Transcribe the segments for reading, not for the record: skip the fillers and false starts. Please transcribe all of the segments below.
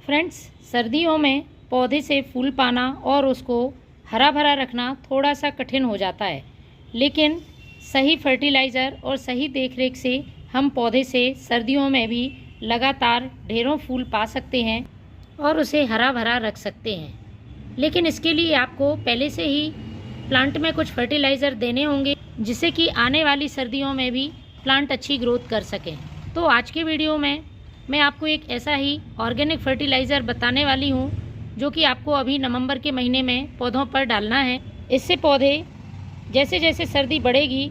Friends, सर्दियों में पौधे से फूल पाना और उसको हरा भरा रखना थोड़ा सा कठिन हो जाता है, लेकिन सही फर्टिलाइज़र और सही देखरेख से हम पौधे से सर्दियों में भी लगातार ढेरों फूल पा सकते हैं और उसे हरा भरा रख सकते हैं। लेकिन इसके लिए आपको पहले से ही प्लांट में कुछ फर्टिलाइज़र देने होंगे, जिससे कि आने वाली सर्दियों में भी प्लांट अच्छी ग्रोथ कर सकें। तो आज के वीडियो में मैं आपको एक ऐसा ही ऑर्गेनिक फर्टिलाइज़र बताने वाली हूँ जो कि आपको अभी नवंबर के महीने में पौधों पर डालना है। इससे पौधे जैसे जैसे सर्दी बढ़ेगी,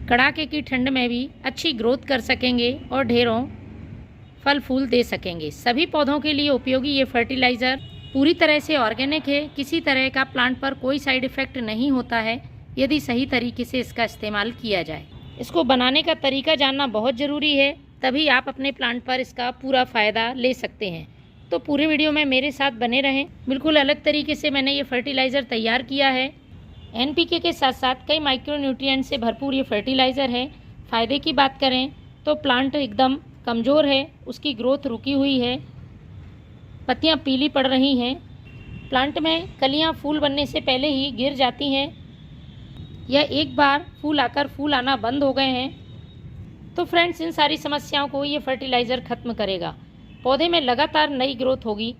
कड़ाके की ठंड में भी अच्छी ग्रोथ कर सकेंगे और ढेरों फल फूल दे सकेंगे। सभी पौधों के लिए उपयोगी ये फर्टिलाइज़र पूरी तरह से ऑर्गेनिक है। किसी तरह का प्लांट पर कोई साइड इफ़ेक्ट नहीं होता है यदि सही तरीके से इसका इस्तेमाल किया जाए। इसको बनाने का तरीका जानना बहुत ज़रूरी है, तभी आप अपने प्लांट पर इसका पूरा फ़ायदा ले सकते हैं। तो पूरे वीडियो में मेरे साथ बने रहें। बिल्कुल अलग तरीके से मैंने ये फर्टिलाइज़र तैयार किया है। एनपीके के साथ साथ कई माइक्रोन्यूट्रिएंट से भरपूर ये फर्टिलाइज़र है। फ़ायदे की बात करें तो प्लांट एकदम कमज़ोर है, उसकी ग्रोथ रुकी हुई है, पत्तियां पीली पड़ रही हैं, प्लांट में कलियां फूल बनने से पहले ही गिर जाती हैं या एक बार फूल आकर फूल आना बंद हो गए हैं। तो फ्रेंड्स, इन सारी समस्याओं को ये फर्टिलाइज़र ख़त्म करेगा। पौधे में लगातार नई ग्रोथ होगी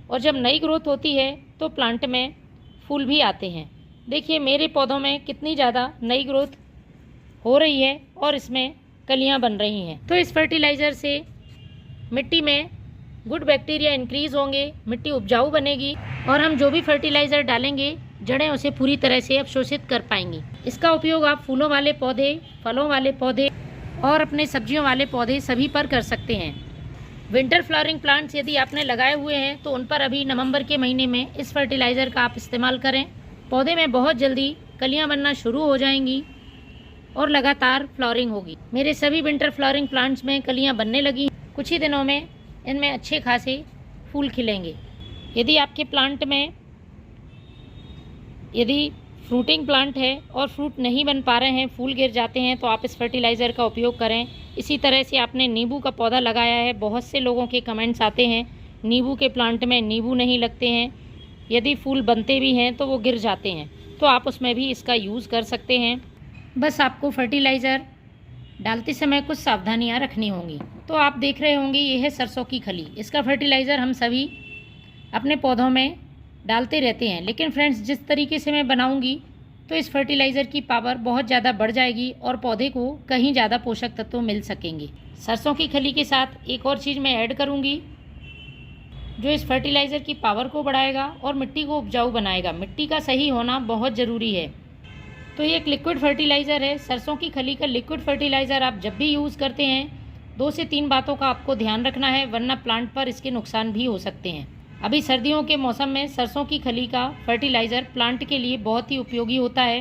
और जब नई ग्रोथ होती है तो प्लांट में फूल भी आते हैं। देखिए मेरे पौधों में कितनी ज़्यादा नई ग्रोथ हो रही है और इसमें कलियां बन रही हैं। तो इस फर्टिलाइज़र से मिट्टी में गुड बैक्टीरिया इंक्रीज़ होंगे, मिट्टी उपजाऊ बनेगी और हम जो भी फर्टिलाइज़र डालेंगे जड़ें उसे पूरी तरह से अवशोषित कर पाएंगी। इसका उपयोग आप फूलों वाले पौधे, फलों वाले पौधे और अपने सब्जियों वाले पौधे सभी पर कर सकते हैं। विंटर फ्लावरिंग प्लांट्स यदि आपने लगाए हुए हैं तो उन पर अभी नवंबर के महीने में इस फर्टिलाइज़र का आप इस्तेमाल करें। पौधे में बहुत जल्दी कलियां बनना शुरू हो जाएंगी और लगातार फ्लावरिंग होगी। मेरे सभी विंटर फ्लावरिंग प्लांट्स में कलियां बनने लगी। कुछ ही दिनों में इनमें अच्छे खासे फूल खिलेंगे। यदि आपके प्लांट में यदि फ्रूटिंग प्लांट है और फ्रूट नहीं बन पा रहे हैं, फूल गिर जाते हैं, तो आप इस फर्टिलाइज़र का उपयोग करें। इसी तरह से आपने नींबू का पौधा लगाया है, बहुत से लोगों के कमेंट्स आते हैं नींबू के प्लांट में नींबू नहीं लगते हैं, यदि फूल बनते भी हैं तो वो गिर जाते हैं। तो आप उसमें भी इसका यूज़ कर सकते हैं। बस आपको फर्टिलाइज़र डालते समय कुछ सावधानियाँ रखनी होंगी। तो आप देख रहे होंगे ये है सरसों की खली। इसका फर्टिलाइज़र हम सभी अपने पौधों में डालते रहते हैं, लेकिन फ्रेंड्स जिस तरीके से मैं बनाऊंगी तो इस फर्टिलाइज़र की पावर बहुत ज़्यादा बढ़ जाएगी और पौधे को कहीं ज़्यादा पोषक तत्व मिल सकेंगे। सरसों की खली के साथ एक और चीज़ मैं ऐड करूंगी जो इस फर्टिलाइज़र की पावर को बढ़ाएगा और मिट्टी को उपजाऊ बनाएगा। मिट्टी का सही होना बहुत ज़रूरी है। तो ये एक लिक्विड फर्टिलाइज़र है। सरसों की खली का लिक्विड फर्टिलाइज़र आप जब भी यूज़ करते हैं 2 से 3 बातों का आपको ध्यान रखना है, वरना प्लांट पर इसके नुकसान भी हो सकते हैं। अभी सर्दियों के मौसम में सरसों की खली का फर्टिलाइज़र प्लांट के लिए बहुत ही उपयोगी होता है,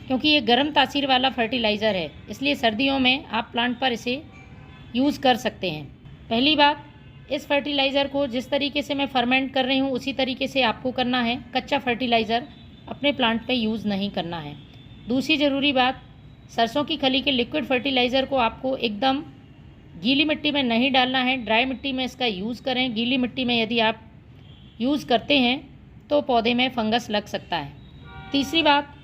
क्योंकि ये गर्म तासीर वाला फर्टिलाइज़र है, इसलिए सर्दियों में आप प्लांट पर इसे यूज़ कर सकते हैं। पहली बात, इस फर्टिलाइज़र को जिस तरीके से मैं फर्मेंट कर रही हूँ उसी तरीके से आपको करना है। कच्चा फर्टिलाइज़र अपने प्लांट पे यूज़ नहीं करना है। दूसरी ज़रूरी बात, सरसों की खली के लिक्विड फर्टिलाइज़र को आपको एकदम गीली मिट्टी में नहीं डालना है, ड्राई मिट्टी में इसका यूज़ करें। गीली मिट्टी में यदि आप यूज़ करते हैं तो पौधे में फंगस लग सकता है। तीसरी बात,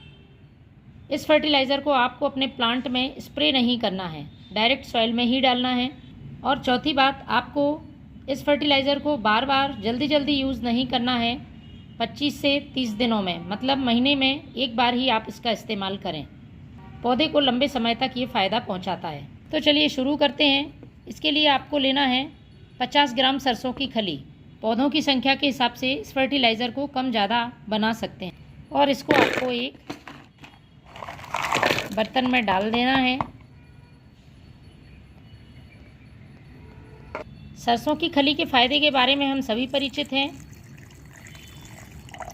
इस फर्टिलाइज़र को आपको अपने प्लांट में स्प्रे नहीं करना है, डायरेक्ट सॉइल में ही डालना है। और चौथी बात, आपको इस फर्टिलाइज़र को बार बार जल्दी जल्दी यूज़ नहीं करना है। 25 से 30 दिनों में, मतलब महीने में एक बार ही आप इसका इस्तेमाल करें। पौधे को लंबे समय तक ये फ़ायदा पहुंचाता है। तो चलिए शुरू करते हैं। इसके लिए आपको लेना है 50 ग्राम सरसों की खली। पौधों की संख्या के हिसाब से इस फर्टिलाइज़र को कम ज़्यादा बना सकते हैं और इसको आपको एक बर्तन में डाल देना है। सरसों की खली के फ़ायदे के बारे में हम सभी परिचित हैं।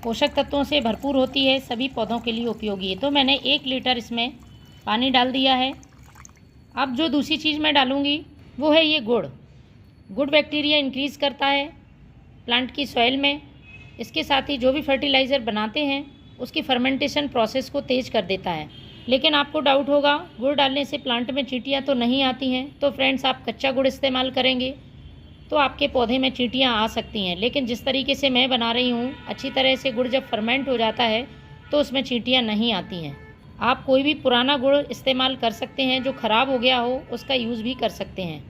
पोषक तत्वों से भरपूर होती है, सभी पौधों के लिए उपयोगी है। तो मैंने 1 लीटर इसमें पानी डाल दिया है। अब जो दूसरी चीज़ मैं डालूँगी वो है ये गुड़। गुड बैक्टीरिया इंक्रीज़ करता है प्लांट की सॉइल में। इसके साथ ही जो भी फर्टिलाइज़र बनाते हैं उसकी फर्मेंटेशन प्रोसेस को तेज़ कर देता है। लेकिन आपको डाउट होगा गुड़ डालने से प्लांट में चींटियाँ तो नहीं आती हैं। तो फ्रेंड्स, आप कच्चा गुड़ इस्तेमाल करेंगे तो आपके पौधे में चींटियाँ आ सकती हैं। लेकिन जिस तरीके से मैं बना रही हूँ, अच्छी तरह से गुड़ जब फर्मेंट हो जाता है तो उसमें चींटियाँ नहीं आती हैं। आप कोई भी पुराना गुड़ इस्तेमाल कर सकते हैं, जो ख़राब हो गया हो उसका यूज़ भी कर सकते हैं।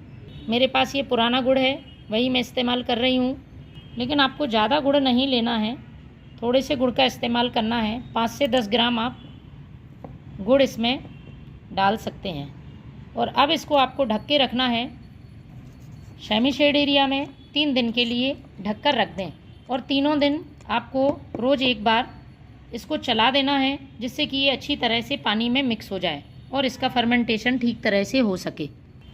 मेरे पास ये पुराना गुड़ है, वही मैं इस्तेमाल कर रही हूँ। लेकिन आपको ज़्यादा गुड़ नहीं लेना है, थोड़े से गुड़ का इस्तेमाल करना है। 5 से 10 ग्राम आप गुड़ इसमें डाल सकते हैं। और अब इसको आपको ढक के रखना है सेमी शेड एरिया में 3 दिन के लिए ढक कर रख दें। और तीनों दिन आपको रोज़ एक बार इसको चला देना है, जिससे कि ये अच्छी तरह से पानी में मिक्स हो जाए और इसका फर्मेंटेशन ठीक तरह से हो सके।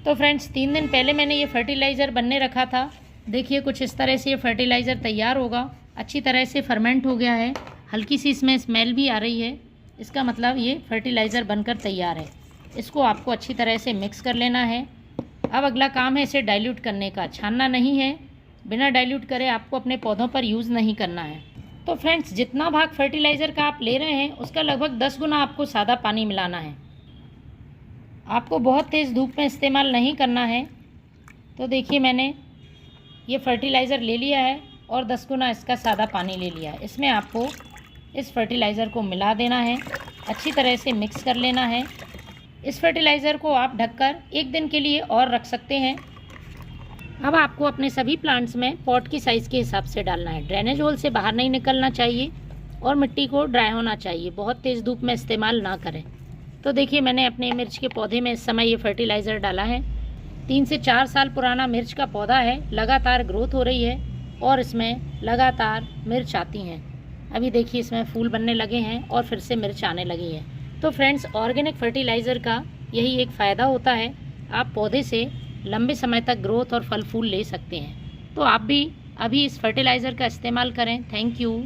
तो फ्रेंड्स, 3 दिन पहले मैंने ये फर्टिलाइज़र बनने रखा था। देखिए कुछ इस तरह से ये फर्टिलाइज़र तैयार होगा। अच्छी तरह से फर्मेंट हो गया है, हल्की सी इसमें स्मेल भी आ रही है। इसका मतलब ये फर्टिलाइज़र बनकर तैयार है। इसको आपको अच्छी तरह से मिक्स कर लेना है। अब अगला काम है इसे डाइल्यूट करने का। छानना नहीं है, बिना डाइल्यूट करे आपको अपने पौधों पर यूज़ नहीं करना है। तो फ्रेंड्स, जितना भाग फर्टिलाइज़र का आप ले रहे हैं उसका लगभग 10 गुना आपको सादा पानी मिलाना है। आपको बहुत तेज़ धूप में इस्तेमाल नहीं करना है। तो देखिए मैंने ये फर्टिलाइज़र ले लिया है और 10 गुना इसका सादा पानी ले लिया है। इसमें आपको इस फर्टिलाइज़र को मिला देना है, अच्छी तरह से मिक्स कर लेना है। इस फर्टिलाइज़र को आप ढककर 1 दिन के लिए और रख सकते हैं। अब आपको अपने सभी प्लांट्स में पॉट की साइज़ के हिसाब से डालना है। ड्रेनेज होल से बाहर नहीं निकलना चाहिए और मिट्टी को ड्राई होना चाहिए। बहुत तेज़ धूप में इस्तेमाल ना करें। तो देखिए मैंने अपने मिर्च के पौधे में इस समय ये फर्टिलाइज़र डाला है। 3 से 4 साल पुराना मिर्च का पौधा है, लगातार ग्रोथ हो रही है और इसमें लगातार मिर्च आती हैं। अभी देखिए इसमें फूल बनने लगे हैं और फिर से मिर्च आने लगी है। तो फ्रेंड्स, ऑर्गेनिक फर्टिलाइज़र का यही एक फ़ायदा होता है, आप पौधे से लंबे समय तक ग्रोथ और फल फूल ले सकते हैं। तो आप भी अभी इस फर्टिलाइज़र का इस्तेमाल करें। Thank you.